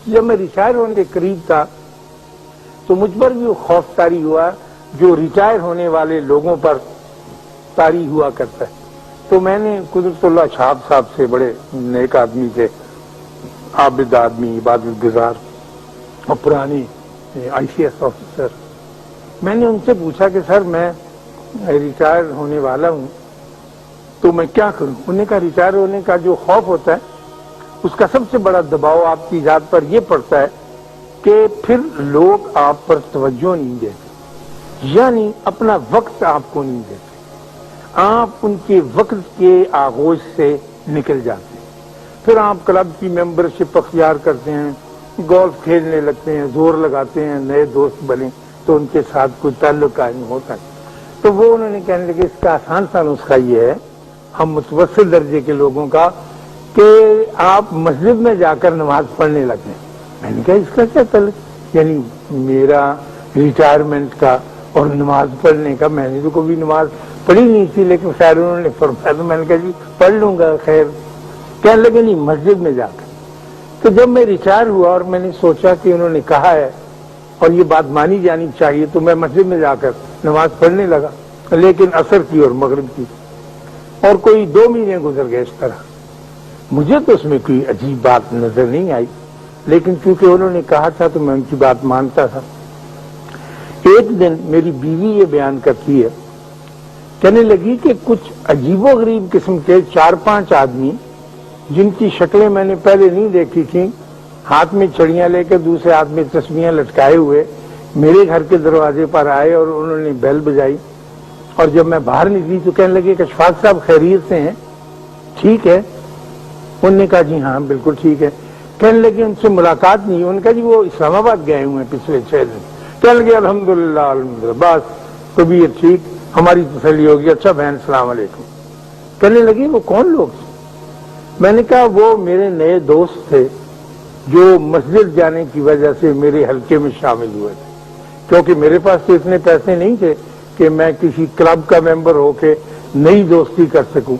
جب میں ریٹائر ہونے کے قریب تھا تو مجھ پر بھی وہ خوف طاری ہوا جو ریٹائر ہونے والے لوگوں پر طاری ہوا کرتا ہے. تو میں نے قدرت اللہ چھاپ صاحب سے، بڑے نیک آدمی تھے، عابد آدمی، عبادت گزار اور پرانے آئی سی ایس آفیسر، میں نے ان سے پوچھا کہ سر میں ریٹائر ہونے والا ہوں تو میں کیا کروں؟ انہوں نے کہا ریٹائر ہونے کا جو خوف ہوتا ہے اس کا سب سے بڑا دباؤ آپ کی ذات پر یہ پڑتا ہے کہ پھر لوگ آپ پر توجہ نہیں دیتے، یعنی اپنا وقت آپ کو نہیں دیتے، آپ ان کے وقت کے آغوش سے نکل جاتے ہیں. پھر آپ کلب کی ممبرشپ اختیار کرتے ہیں، گولف کھیلنے لگتے ہیں، زور لگاتے ہیں نئے دوست بنے تو ان کے ساتھ کوئی تعلق قائم ہوتا ہے. تو وہ انہوں نے کہنے لگے اس کا آسان سا نسخہ یہ ہے ہم متوسط درجے کے لوگوں کا کہ آپ مسجد میں جا کر نماز پڑھنے لگے. میں نے کہا اس کا کیا تعلق؟ یعنی میرا ریٹائرمنٹ کا اور نماز پڑھنے کا، میں نے تو کبھی نماز پڑھی نہیں تھی لیکن خیر انہوں نے فرمایا تو میں نے کہا جی پڑھ لوں گا. خیر کہنے لگے نہیں مسجد میں جا کر. تو جب میں ریٹائر ہوا اور میں نے سوچا کہ انہوں نے کہا ہے اور یہ بات مانی جانی چاہیے تو میں مسجد میں جا کر نماز پڑھنے لگا، لیکن عصر کی اور مغرب کی، اور کوئی 2 مہینے گزر گئے اس طرح. مجھے تو اس میں کوئی عجیب بات نظر نہیں آئی لیکن چونکہ انہوں نے کہا تھا تو میں ان کی بات مانتا تھا. ایک دن میری بیوی یہ بیان کرتی ہے، کہنے لگی کہ کچھ عجیب و غریب قسم کے 4-5 آدمی جن کی شکلیں میں نے پہلے نہیں دیکھی تھیں، ہاتھ میں چھڑیاں لے کے دوسرے ہاتھ میں تسبیحاں لٹکائے ہوئے میرے گھر کے دروازے پر آئے اور انہوں نے بیل بجائی. اور جب میں باہر نکلی تو کہنے لگے کہ اشفاق صاحب خیریت سے ہیں؟ ٹھیک ہے. انہوں نے کہا جی ہاں بالکل ٹھیک ہے. کہنے لگے ان سے ملاقات نہیں. انہوں نے کہا جی وہ اسلام آباد گئے ہوئے ہیں پچھلے 6 دن. کہنے لگے الحمدللہ الحمدللہ، بس طبیعت ٹھیک، ہماری تسلی ہوگی. اچھا بہن السلام علیکم. کہنے لگی وہ کون لوگ تھے؟ میں نے کہا وہ میرے نئے دوست تھے جو مسجد جانے کی وجہ سے میرے حلقے میں شامل ہوئے تھے، کیونکہ میرے پاس تو اتنے پیسے نہیں تھے کہ میں کسی کلب کا ممبر ہو کے نئی دوستی کر سکوں.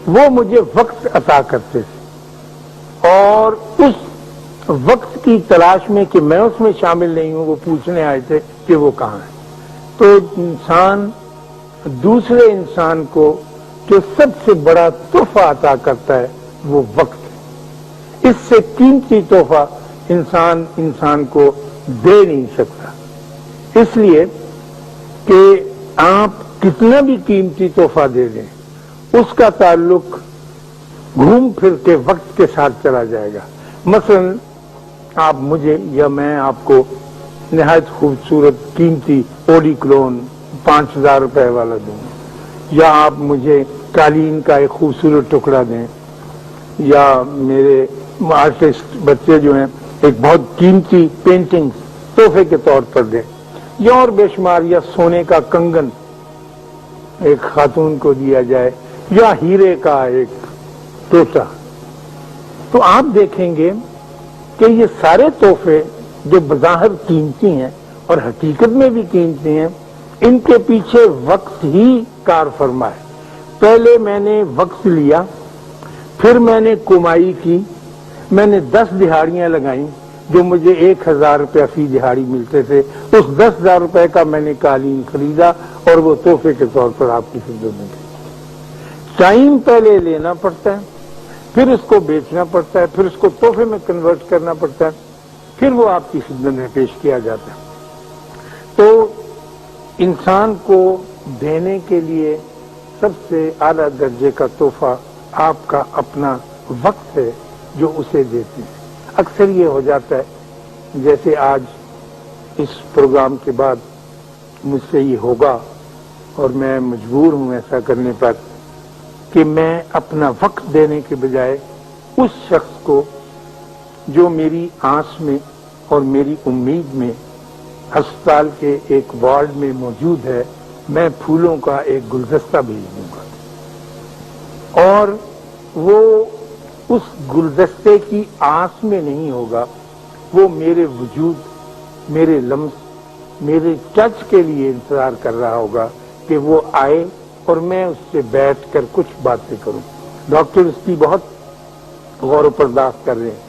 وہ مجھے وقت عطا کرتے تھے اور اس وقت کی تلاش میں کہ میں اس میں شامل نہیں ہوں وہ پوچھنے آئے تھے کہ وہ کہاں ہیں. تو انسان دوسرے انسان کو جو سب سے بڑا تحفہ عطا کرتا ہے وہ وقت ہے. اس سے قیمتی تحفہ انسان کو دے نہیں سکتا. اس لیے کہ آپ کتنا بھی قیمتی تحفہ دے دیں اس کا تعلق گھوم پھر کے وقت کے ساتھ چلا جائے گا. مثلا آپ مجھے یا میں آپ کو نہایت خوبصورت قیمتی اوڈی کلون 5000 روپے والا دوں، یا آپ مجھے قالین کا ایک خوبصورت ٹکڑا دیں، یا میرے آرٹسٹ بچے جو ہیں ایک بہت قیمتی پینٹنگ تحفے کے طور پر دیں، یا اور بے شمار، یا سونے کا کنگن ایک خاتون کو دیا جائے، یا ہیرے کا ایک ٹوٹا. تو آپ دیکھیں گے کہ یہ سارے تحفے جو بظاہر قیمتی ہیں اور حقیقت میں بھی قیمتی ہیں، ان کے پیچھے وقت ہی کار فرما ہے. پہلے میں نے وقت لیا، پھر میں نے کمائی کی، میں نے 10 دہاڑیاں لگائیں جو مجھے 1000 روپیہ فی دہاڑی ملتے تھے. اس 10,000 روپے کا میں نے قالین خریدا اور وہ تحفے کے طور پر آپ کی خدمت میں دی. ٹائم پہلے لینا پڑتا ہے، پھر اس کو بیچنا پڑتا ہے، پھر اس کو تحفے میں کنورٹ کرنا پڑتا ہے، پھر وہ آپ کی خدمت میں پیش کیا جاتا ہے. تو انسان کو دینے کے لیے سب سے اعلیٰ درجے کا تحفہ آپ کا اپنا وقت ہے جو اسے دیتے ہیں. اکثر یہ ہو جاتا ہے جیسے آج اس پروگرام کے بعد مجھ سے یہ ہوگا اور میں مجبور ہوں ایسا کرنے پر کہ میں اپنا وقت دینے کے بجائے اس شخص کو جو میری آس میں اور میری امید میں ہسپتال کے ایک وارڈ میں موجود ہے، میں پھولوں کا ایک گلدستہ بھیج دوں گا، اور وہ اس گلدستے کی آس میں نہیں ہوگا، وہ میرے وجود، میرے لمس، میرے ٹچ کے لیے انتظار کر رہا ہوگا کہ وہ آئے اور میں اس سے بیٹھ کر کچھ باتیں کروں. ڈاکٹر اس کی بہت غور و پرداخت کر رہے ہیں.